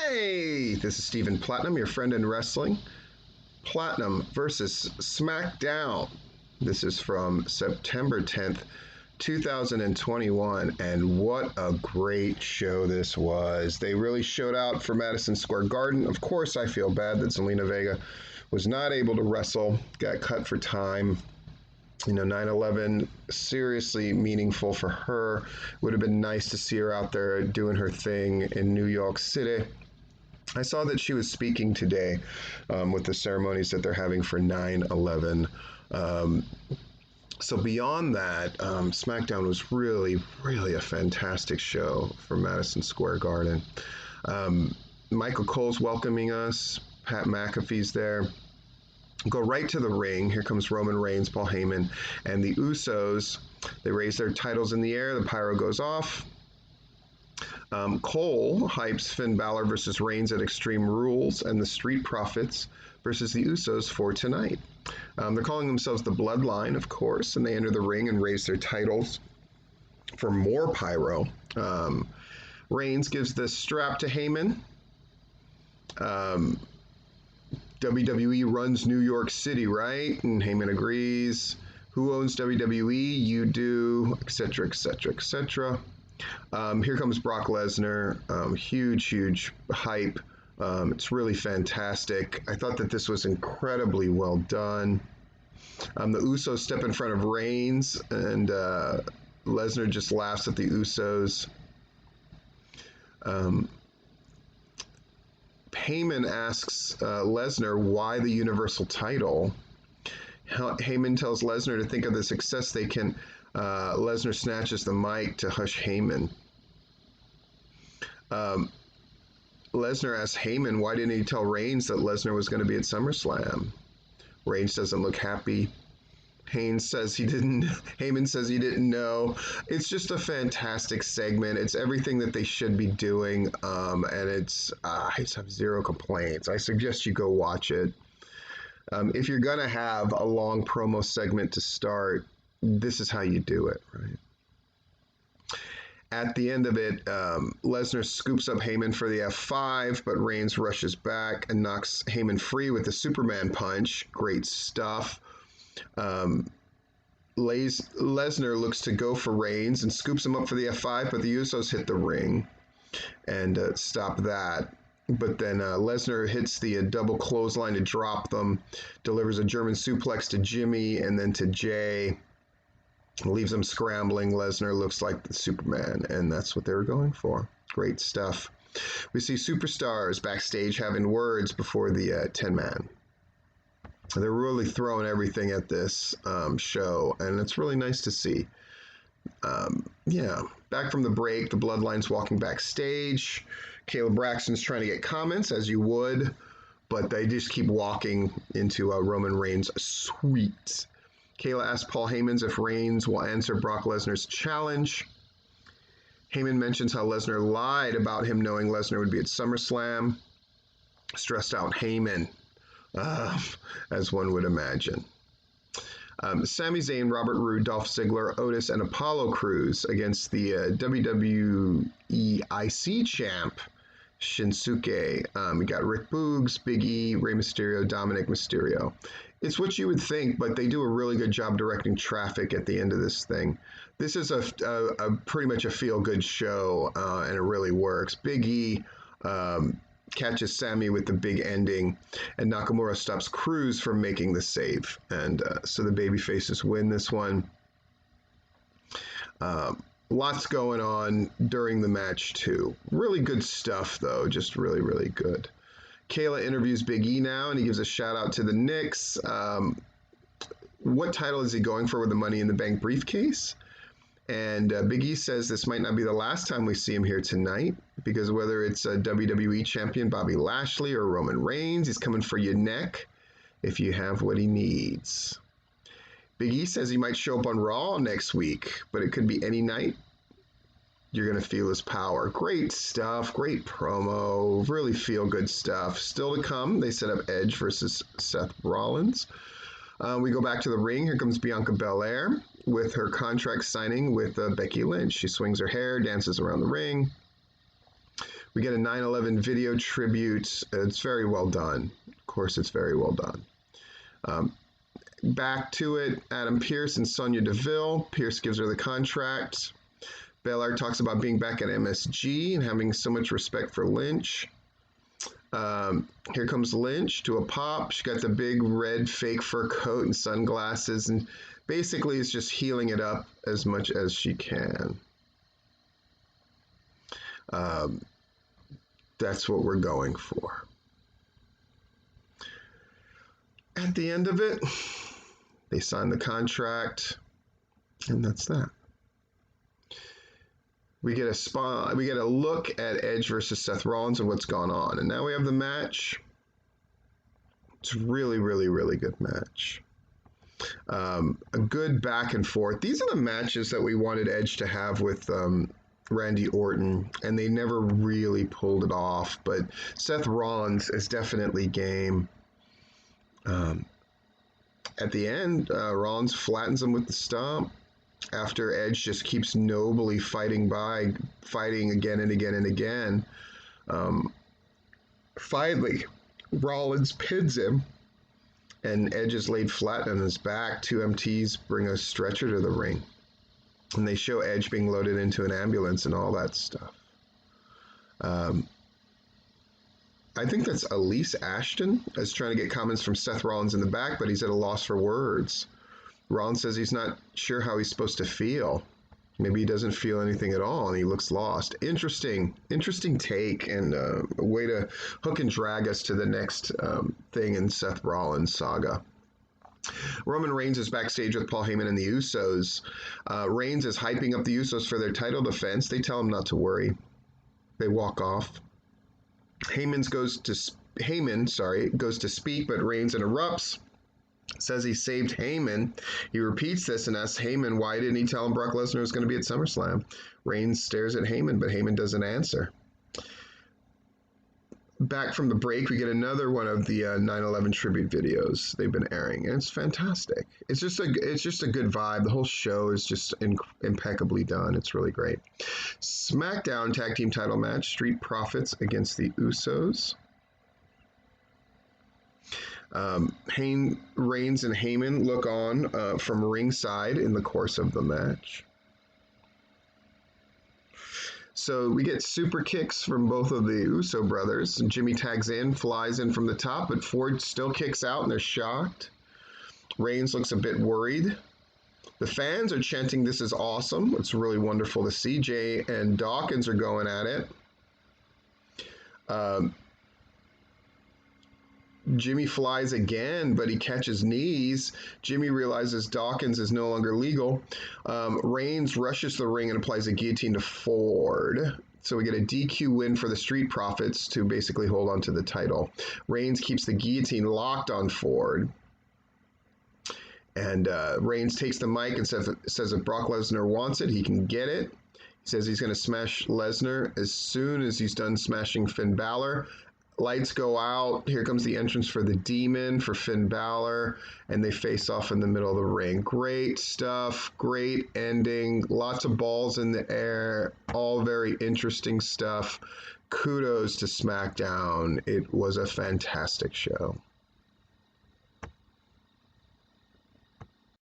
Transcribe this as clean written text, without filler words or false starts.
Hey, this is Stephen Platinum, your friend in wrestling. Platinum versus Smackdown. This is from September 10th, 2021, and what a great show this was. They really showed out for Madison Square Garden. Of course, I feel bad that Zelina Vega was not able to wrestle, got cut for time. 9/11, seriously meaningful for her. Would have been nice to see her out there doing her thing in New York City. I saw that she was speaking today with the ceremonies that they're having for 9/11. So beyond that, SmackDown was really, really a fantastic show for Madison Square Garden. Michael Cole's welcoming us. Pat McAfee's there. Go right to the ring. Here comes Roman Reigns, Paul Heyman, and the Usos. They raise their titles in the air. The pyro goes off. Cole hypes Finn Balor versus Reigns at Extreme Rules and the Street Profits versus the Usos for tonight. They're calling themselves the Bloodline, of course, and they enter the ring and raise their titles for more pyro. Reigns gives the strap to Heyman. WWE runs New York City, right? And Heyman agrees. Who owns WWE? You do, etc., etc., etc. Here comes Brock Lesnar. Huge hype. It's really fantastic. I thought that this was incredibly well done. The Usos step in front of Reigns, and Lesnar just laughs at the Usos. Heyman asks Lesnar why the Universal title. Heyman tells Lesnar to think of the success they can. Lesnar snatches the mic to hush Heyman. Lesnar asks Heyman why didn't he tell Reigns that Lesnar was going to be at SummerSlam. Reigns doesn't look happy. Heyman says he didn't know. It's just a fantastic segment. It's everything that they should be doing, and I just have zero complaints. I suggest you go watch it. If you're gonna have a long promo segment to start, this is how you do it, right? At the end of it, Lesnar scoops up Heyman for the F5, but Reigns rushes back and knocks Heyman free with the Superman punch. Great stuff. Lesnar looks to go for Reigns and scoops him up for the F5, but the Usos hit the ring and stop that. But then Lesnar hits the double clothesline to drop them, delivers a German suplex to Jimmy and then to Jay, leaves them scrambling. Lesnar looks like the Superman, and that's what they were going for. Great stuff. We see superstars backstage having words before the 10-man. They're really throwing everything at this show, and it's really nice to see. Back from the break, the Bloodline's walking backstage. Kayla Braxton's trying to get comments, as you would, but they just keep walking into Roman Reigns' suite. Kayla asks Paul Heyman if Reigns will answer Brock Lesnar's challenge. Heyman mentions how Lesnar lied about him knowing Lesnar would be at SummerSlam. Stressed out Heyman. As one would imagine. Sami Zayn, Robert Roode, Dolph Ziggler, Otis, and Apollo Crews against the WWE IC champ, Shinsuke. We got Rick Boogs, Big E, Rey Mysterio, Dominic Mysterio. It's what you would think, but they do a really good job directing traffic at the end of this thing. This is a pretty much a feel-good show, and it really works. Big E catches Sami with the big ending, and Nakamura stops Crews from making the save, and so the babyfaces win this one. Lots going on during the match too. Really good stuff though, just really, really good. Kayla interviews Big E now, and he gives a shout out to the Knicks. What title is he going for with the Money in the Bank briefcase? And Big E says this might not be the last time we see him here tonight, because whether it's a WWE champion Bobby Lashley or Roman Reigns, he's coming for your neck if you have what he needs. Big E says he might show up on Raw next week, but it could be any night. You're going to feel his power. Great stuff, great promo, really feel good stuff. Still to come, they set up Edge versus Seth Rollins. We go back to the ring. Here comes Bianca Belair with her contract signing with Becky Lynch. She swings her hair, dances around the ring. We get a 9/11 video tribute. It's very well done. Of course, it's very well done. Back to it, Adam Pearce and Sonya Deville. Pearce gives her the contract. Belair talks about being back at MSG and having so much respect for Lynch. Here comes Lynch to a pop. She got the big red fake fur coat and sunglasses, and basically is just healing it up as much as she can. That's what we're going for. At the end of it, they sign the contract, and that's that. We get a look at Edge versus Seth Rollins and what's gone on, and now we have the match. It's a really, really, really good match. A good back and forth. These are the matches that we wanted Edge to have with Randy Orton, and they never really pulled it off. But Seth Rollins is definitely game. At the end, Rollins flattens him with the stomp after Edge just keeps nobly fighting again and again and again. Finally, Rollins pins him, and Edge is laid flat on his back. Two MTs bring a stretcher to the ring, and they show Edge being loaded into an ambulance and all that stuff. I think that's Elise Ashton is trying to get comments from Seth Rollins in the back, but he's at a loss for words. Rollins says he's not sure how he's supposed to feel. Maybe he doesn't feel anything at all, and he looks lost. Interesting take, and a way to hook and drag us to the next thing in Seth Rollins' saga. Roman Reigns is backstage with Paul Heyman and the Usos. Reigns is hyping up the Usos for their title defense. They tell him not to worry. They walk off. Heyman goes to speak, but Reigns interrupts. Says he saved Heyman. He repeats this and asks Heyman why didn't he tell him Brock Lesnar was going to be at SummerSlam. Reigns stares at Heyman, but Heyman doesn't answer. Back from the break, we get another one of the 9/11 tribute videos they've been airing, and it's fantastic. It's just a good vibe. The whole show is just impeccably done. It's really great. Smackdown tag team title match: Street Profits against the Usos. Reigns and Heyman look on from ringside in the course of the match. So we get super kicks from both of the Uso brothers. Jimmy tags in, flies in from the top, but Ford still kicks out and they're shocked. Reigns looks a bit worried. The fans are chanting, "This is awesome." It's really wonderful to see. Jay and Dawkins are going at it. Jimmy flies again, but he catches knees. Jimmy realizes Dawkins is no longer legal. Reigns rushes the ring and applies a guillotine to Ford. So we get a DQ win for the Street Profits to basically hold on to the title. Reigns keeps the guillotine locked on Ford. And Reigns takes the mic and says if Brock Lesnar wants it, he can get it. He says he's going to smash Lesnar as soon as he's done smashing Finn Balor. Lights go out. Here comes the entrance for the Demon for Finn Balor, and they face off in the middle of the ring. Great stuff. Great ending. Lots of balls in the air. All very interesting stuff. Kudos to SmackDown. It was a fantastic show.